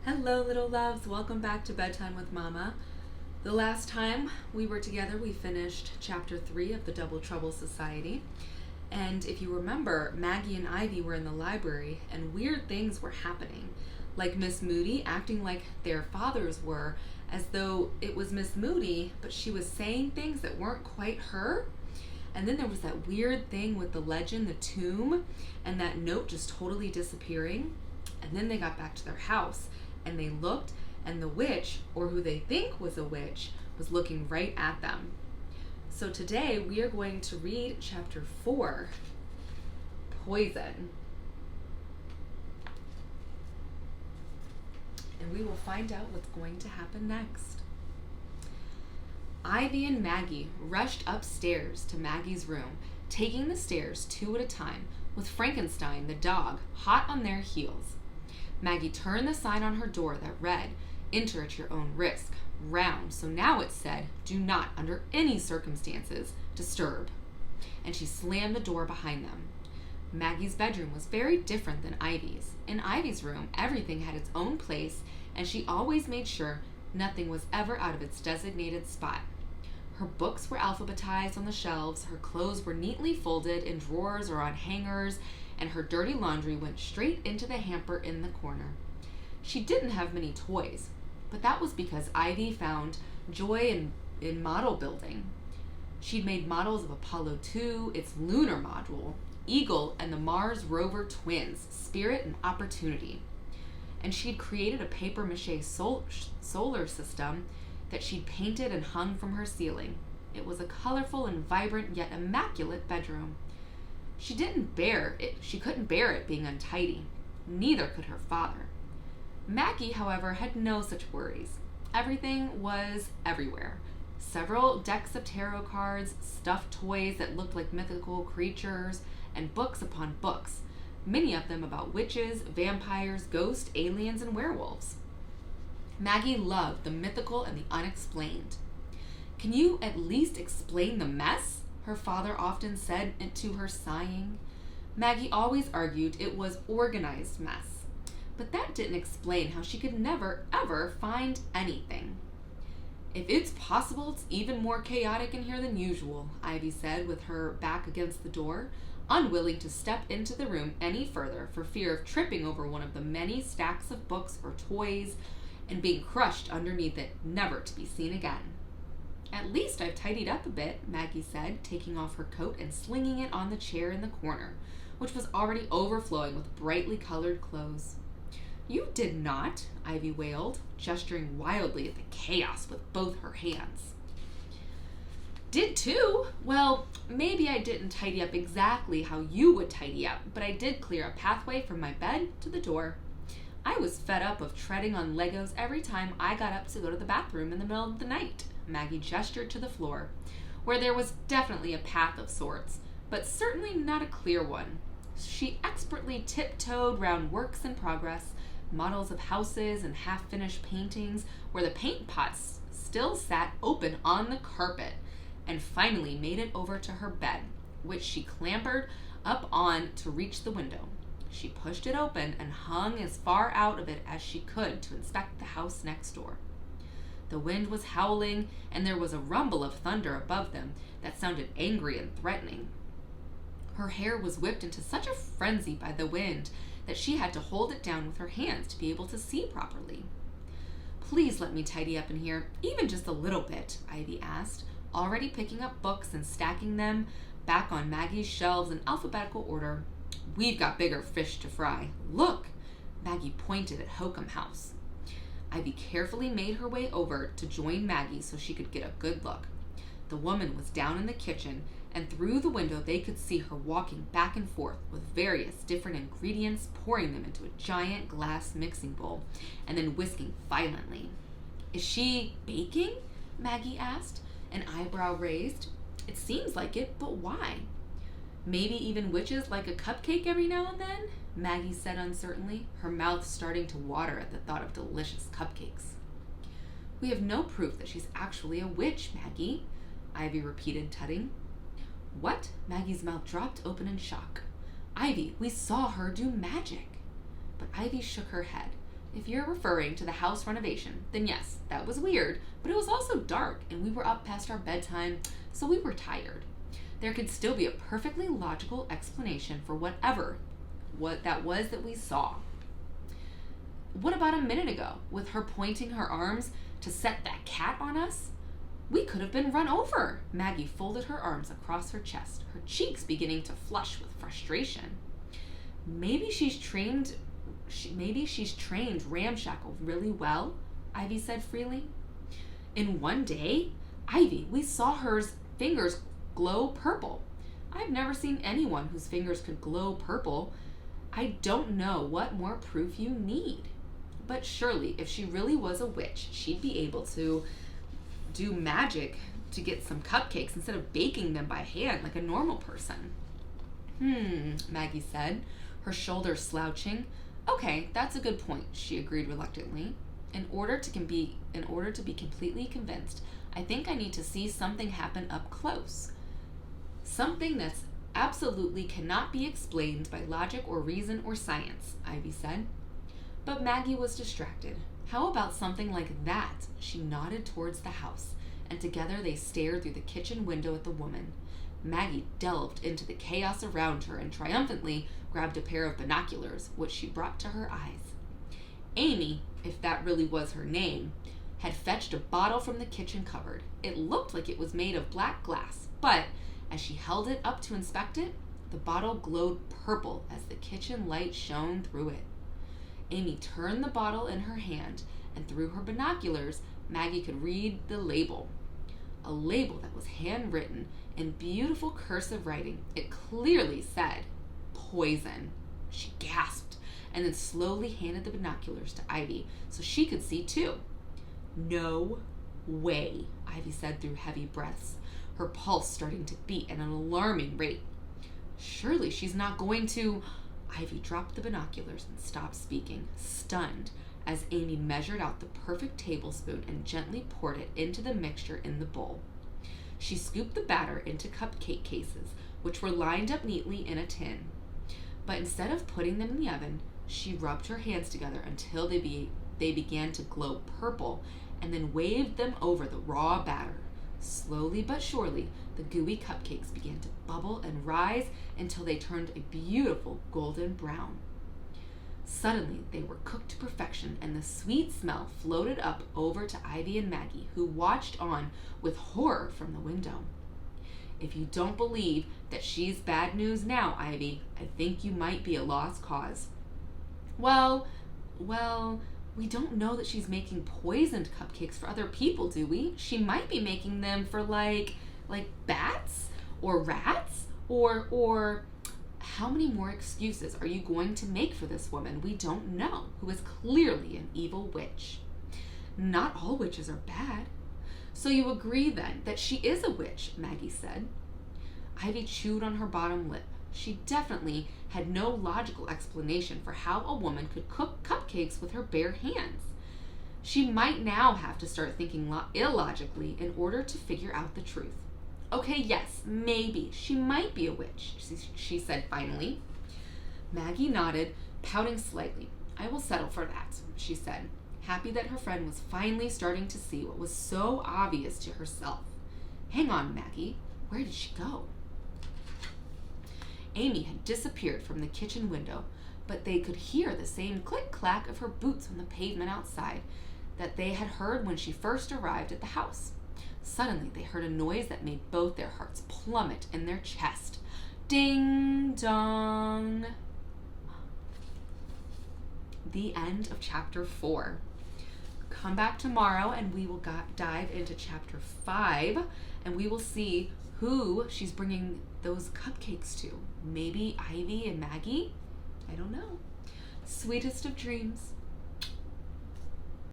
Hello, little loves. Welcome back to Bedtime with Mama. The last time we were together, we finished chapter 3 of the Double Trouble Society. And if you remember, Maggie and Ivy were in the library and weird things were happening. Like Miss Moody acting like their fathers were, as though it was Miss Moody, but she was saying things that weren't quite her. And then there was that weird thing with the legend, the tomb, and that note just totally disappearing. And then they got back to their house. And they looked, and the witch, or who they think was a witch, was looking right at them. So today we are going to read chapter 4, Poison. And we will find out what's going to happen next. Ivy and Maggie rushed upstairs to Maggie's room, taking the stairs 2 at a time, with Frankenstein, the dog, hot on their heels. Maggie turned the sign on her door that read, "Enter at your own risk," round, so now it said, "Do not, under any circumstances, disturb." And she slammed the door behind them. Maggie's bedroom was very different than Ivy's. In Ivy's room, everything had its own place, and she always made sure nothing was ever out of its designated spot. Her books were alphabetized on the shelves, her clothes were neatly folded in drawers or on hangers, and her dirty laundry went straight into the hamper in the corner. She didn't have many toys, but that was because Ivy found joy in model building. She'd made models of Apollo 2, its lunar module, Eagle, and the Mars rover twins, Spirit and Opportunity. And she'd created a papier-mâché solar system that she'd painted and hung from her ceiling. It was a colorful and vibrant yet immaculate bedroom. She couldn't bear it being untidy. Neither could her father. Maggie, however, had no such worries. Everything was everywhere. Several decks of tarot cards, stuffed toys that looked like mythical creatures, and books upon books, many of them about witches, vampires, ghosts, aliens, and werewolves. Maggie loved the mythical and the unexplained. "Can you at least explain the mess?" her father often said to her, sighing. Maggie always argued it was organized mess, but that didn't explain how she could never, ever find anything. "If it's possible, it's even more chaotic in here than usual," Ivy said with her back against the door, unwilling to step into the room any further for fear of tripping over one of the many stacks of books or toys and being crushed underneath it, never to be seen again. "At least I've tidied up a bit," Maggie said, taking off her coat and slinging it on the chair in the corner, which was already overflowing with brightly colored clothes. "You did not," Ivy wailed, gesturing wildly at the chaos with both her hands. "Did too. Well, maybe I didn't tidy up exactly how you would tidy up, but I did clear a pathway from my bed to the door. I was fed up of treading on Legos every time I got up to go to the bathroom in the middle of the night." Maggie gestured to the floor, where there was definitely a path of sorts, but certainly not a clear one. She expertly tiptoed round works in progress, models of houses and half-finished paintings where the paint pots still sat open on the carpet, and finally made it over to her bed, which she clambered up on to reach the window. She pushed it open and hung as far out of it as she could to inspect the house next door. The wind was howling, and there was a rumble of thunder above them that sounded angry and threatening. Her hair was whipped into such a frenzy by the wind that she had to hold it down with her hands to be able to see properly. "Please let me tidy up in here, even just a little bit," Ivy asked, already picking up books and stacking them back on Maggie's shelves in alphabetical order. "We've got bigger fish to fry. Look!" Maggie pointed at Hokum House. Ivy carefully made her way over to join Maggie so she could get a good look. The woman was down in the kitchen, and through the window they could see her walking back and forth with various different ingredients, pouring them into a giant glass mixing bowl, and then whisking violently. "Is she baking?" Maggie asked, an eyebrow raised. "It seems like it, but why?" "Maybe even witches like a cupcake every now and then," Maggie said uncertainly, her mouth starting to water at the thought of delicious cupcakes. "We have no proof that she's actually a witch, Maggie," Ivy repeated, tutting. "What?" Maggie's mouth dropped open in shock. "Ivy, we saw her do magic." But Ivy shook her head. If you're referring to the house renovation, then yes, that was weird, but it was also dark and we were up past our bedtime, so we were tired. There could still be a perfectly logical explanation for what that was that we saw. What about a minute ago, with her pointing her arms to set that cat on us? We could have been run over. Maggie folded her arms across her chest, her cheeks beginning to flush with frustration. Maybe she's trained Ramshackle really well, Ivy said freely. In one day, Ivy, we saw her fingers glow purple. I've never seen anyone whose fingers could glow purple. I don't know what more proof you need. But surely, if she really was a witch, she'd be able to do magic to get some cupcakes instead of baking them by hand like a normal person. Maggie said, her shoulders slouching. Okay, that's a good point, she agreed reluctantly. In order to be completely convinced, I think I need to see something happen up close. Something that's absolutely cannot be explained by logic or reason or science, Ivy said. But Maggie was distracted. How about something like that? She nodded towards the house, and together they stared through the kitchen window at the woman. Maggie delved into the chaos around her and triumphantly grabbed a pair of binoculars, which she brought to her eyes. Amy, if that really was her name, had fetched a bottle from the kitchen cupboard. It looked like it was made of black glass, but as she held it up to inspect it, the bottle glowed purple as the kitchen light shone through it. Amy turned the bottle in her hand, and through her binoculars, Maggie could read the label. A label that was handwritten in beautiful cursive writing. It clearly said, poison. She gasped, and then slowly handed the binoculars to Ivy so she could see too. No way, Ivy said through heavy breaths, her pulse starting to beat at an alarming rate. Surely she's not going to... Ivy dropped the binoculars and stopped speaking, stunned, as Amy measured out the perfect tablespoon and gently poured it into the mixture in the bowl. She scooped the batter into cupcake cases, which were lined up neatly in a tin. But instead of putting them in the oven, she rubbed her hands together until they began to glow purple, and then waved them over the raw batter. Slowly but surely, the gooey cupcakes began to bubble and rise until they turned a beautiful golden brown. Suddenly, they were cooked to perfection, and the sweet smell floated up over to Ivy and Maggie, who watched on with horror from the window. If you don't believe that she's bad news now, Ivy, I think you might be a lost cause. Well, we don't know that she's making poisoned cupcakes for other people, do we? She might be making them for like bats or rats or how many more excuses are you going to make for this woman we don't know, who is clearly an evil witch? Not all witches are bad. So you agree then that she is a witch, Maggie said. Ivy chewed on her bottom lip. She definitely had no logical explanation for how a woman could cook cupcakes with her bare hands. She might now have to start thinking illogically in order to figure out the truth. Okay, yes, maybe. She might be a witch, she said finally. Maggie nodded, pouting slightly. I will settle for that, she said, happy that her friend was finally starting to see what was so obvious to herself. Hang on, Maggie. Where did she go? Amy had disappeared from the kitchen window, but they could hear the same click-clack of her boots on the pavement outside that they had heard when she first arrived at the house. Suddenly, they heard a noise that made both their hearts plummet in their chest. Ding dong! The end of chapter 4. Come back tomorrow and we will dive into chapter 5, and we will see who she's bringing those cupcakes to. Maybe Ivy and Maggie? I don't know. Sweetest of dreams.